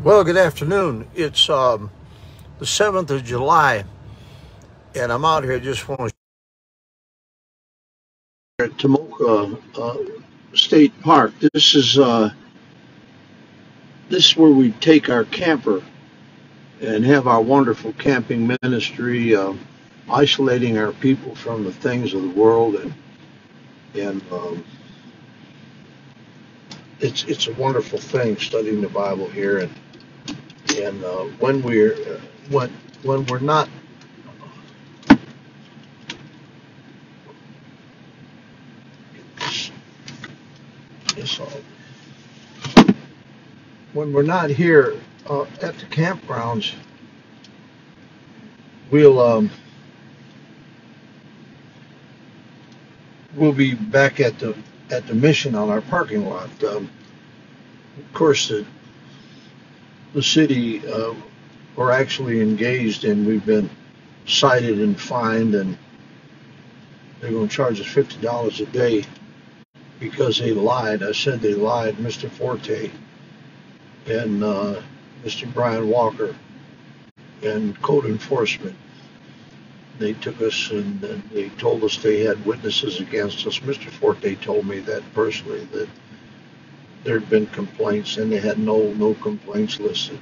Well, good afternoon. It's the 7th of July, and I'm out here. Just want to share at Tomoka State Park. This is where we take our camper and have our wonderful camping ministry, isolating our people from the things of the world, and it's a wonderful thing studying the Bible here, and when we're not. Yes, when we're not here at the campgrounds, we'll we'll be back at the mission on our parking lot. Of course, the city we're actually engaged in. We've been cited and fined, and they're going to charge us $50 a day because they lied. I said they lied. Mr. Forte and Mr. Brian Walker and code enforcement. They took us and they told us they had witnesses against us. Mr. Forte told me that personally, that there had been complaints and they had no complaints listed.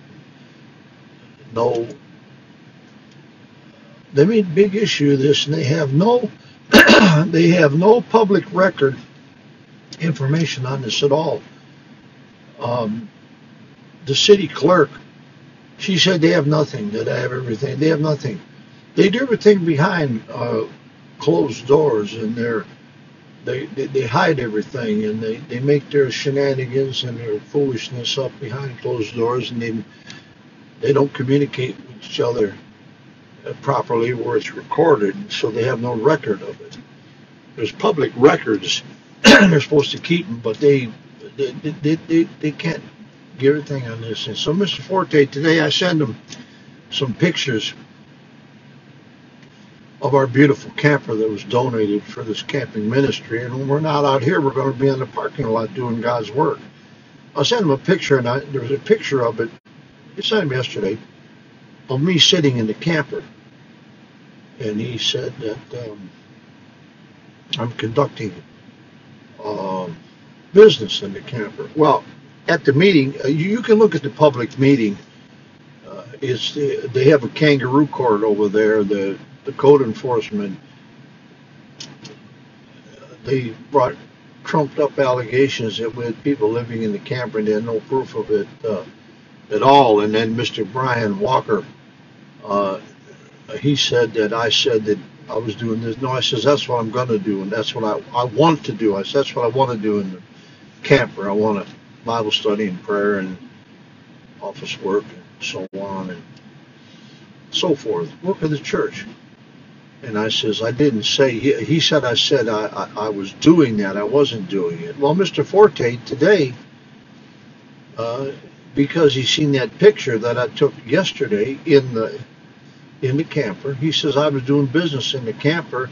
No, they made big issue of this, and they have no they have no public record information on this at all. The city clerk, she said they have nothing, that I have everything. They have nothing. They do everything behind closed doors, and they hide everything, and they make their shenanigans and their foolishness up behind closed doors, and they don't communicate with each other properly where it's recorded, so they have no record of it. There's public records, and they're supposed to keep them, but they can't give everything on this. And so Mr. Forte, today I send him some pictures of our beautiful camper that was donated for this camping ministry. And when we're not out here, we're going to be in the parking lot doing God's work. I sent him a picture, and there was a picture of it. He sent him yesterday of me sitting in the camper, and he said that I'm conducting business in the camper. Well, at the meeting, you can look at the public meeting. They have a kangaroo court over there. The code enforcement, they brought trumped up allegations that we had people living in the camper and they had no proof of it at all. And then Mr. Brian Walker, he said that I said that I was doing this. No, I says that's what I'm going to do, and that's what I want to do. I said that's what I want to do in the camper. I want a Bible study and prayer and office work and so on and so forth. Work of the church. And I says, I didn't say, he said I said I was doing that. I wasn't doing it. Well, Mr. Forte today, because he seen that picture that I took yesterday in the camper, he says I was doing business in the camper,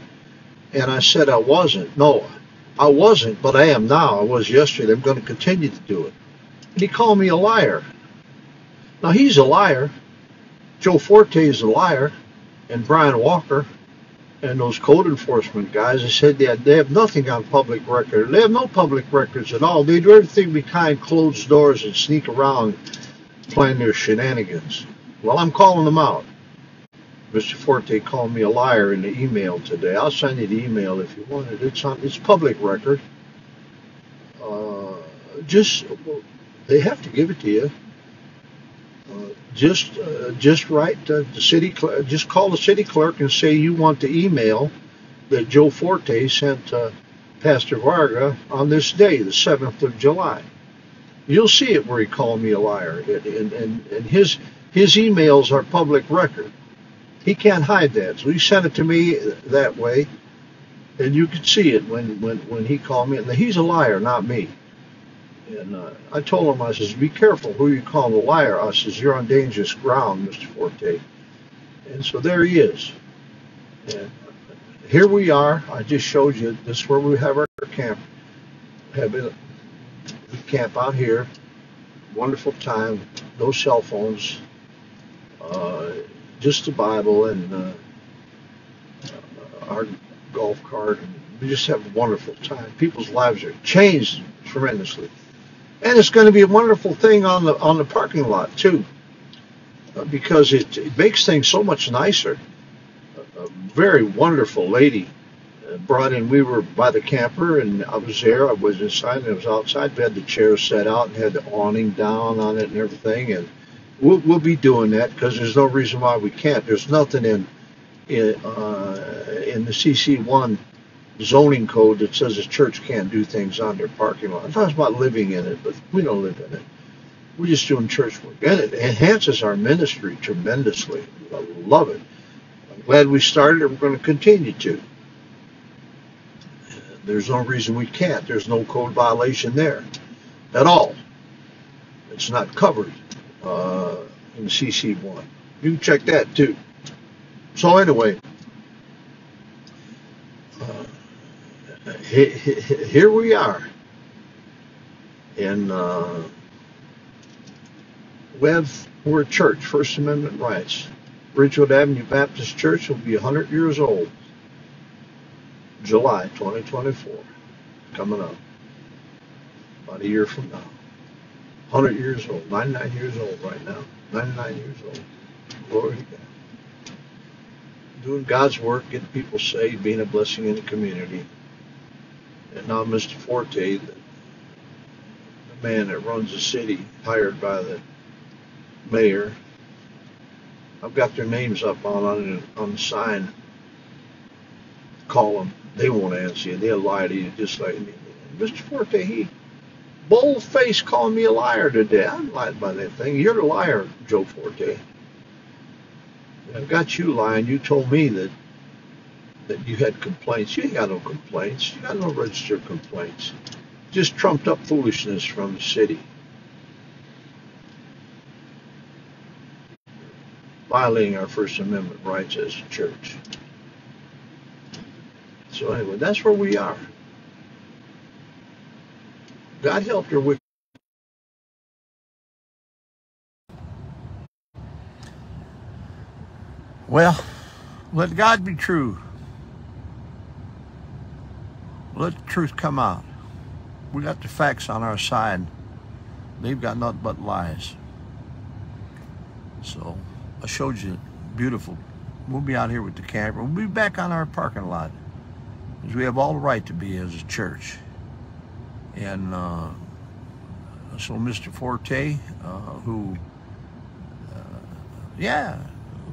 and I said I wasn't. No, I wasn't, but I am now. I was yesterday. I'm going to continue to do it. And he called me a liar. Now, he's a liar. Joe Forte is a liar, and Brian Walker, and those code enforcement guys, they said they have nothing on public record. They have no public records at all. They do everything behind closed doors and sneak around playing their shenanigans. Well, I'm calling them out. Mr. Forte called me a liar in the email today. I'll send you the email if you want it. It's public record. They have to give it to you. Just write the city. Just call the city clerk and say you want the email that Joe Forte sent Pastor Varga on this day, the 7th of July. You'll see it where he called me a liar, and his emails are public record. He can't hide that, so he sent it to me that way, and you could see it when he called me. And he's a liar, not me. And I told him, I says, be careful who you call a liar. I says, you're on dangerous ground, Mr. Forte. And so there he is. And here we are. I just showed you. This is where we have our camp. We camp out here. Wonderful time. no cell phones, just the Bible and our golf cart. And we just have a wonderful time. People's lives are changed tremendously. And it's going to be a wonderful thing on the parking lot, too, because it makes things so much nicer. A very wonderful lady brought in, we were by the camper, and I was there. I was inside, and I was outside. We had the chairs set out and had the awning down on it and everything. And we'll be doing that because there's no reason why we can't. There's nothing in the CC1 zoning code that says a church can't do things on their parking lot. I'm talking about living in it, but we don't live in it. We're just doing church work. And it enhances our ministry tremendously. I love it. I'm glad we started it. We're going to continue to. There's no reason we can't. There's no code violation there at all. It's not covered in CC1. You can check that too. So anyway, here we are. And we're a church, First Amendment rights. Ridgewood Avenue Baptist Church will be 100 years old. July 2024, coming up. About a year from now. 100 years old, 99 years old right now. 99 years old. Glory to God. Doing God's work, getting people saved, being a blessing in the community. And now Mr. Forte, the man that runs the city, hired by the mayor. I've got their names up on the sign. Call them. They won't answer you. They'll lie to you just like me. Mr. Forte, he bold-faced calling me a liar today. I'm lying by that thing. You're a liar, Joe Forte. I've got you lying. You told me that you had complaints. You ain't got no complaints. You got no registered complaints. Just trumped up foolishness from the city. Violating our First Amendment rights as a church. So anyway, that's where we are. God help your wicked. Well, let God be true. Let the truth come out. We got the facts on our side. They've got nothing but lies. So I showed you beautiful. We'll be out here with the camera. We'll be back on our parking lot. Because we have all the right to be as a church. And so Mr. Forte,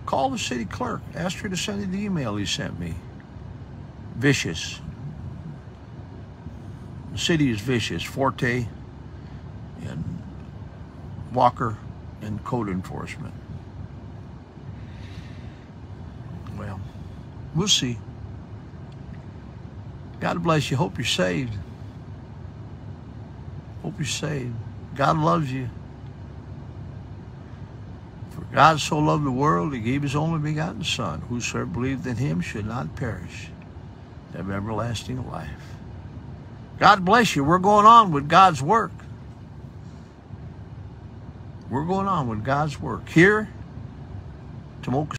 call the city clerk. Ask her to send you the email he sent me. Vicious. The city is vicious. Forte and Walker and code enforcement. Well, we'll see. God bless you. Hope you're saved. Hope you're saved. God loves you. For God so loved the world, he gave his only begotten Son. Whosoever believed in him should not perish, but have everlasting life. God bless you. We're going on with God's work. We're going on with God's work. Here, Tomoka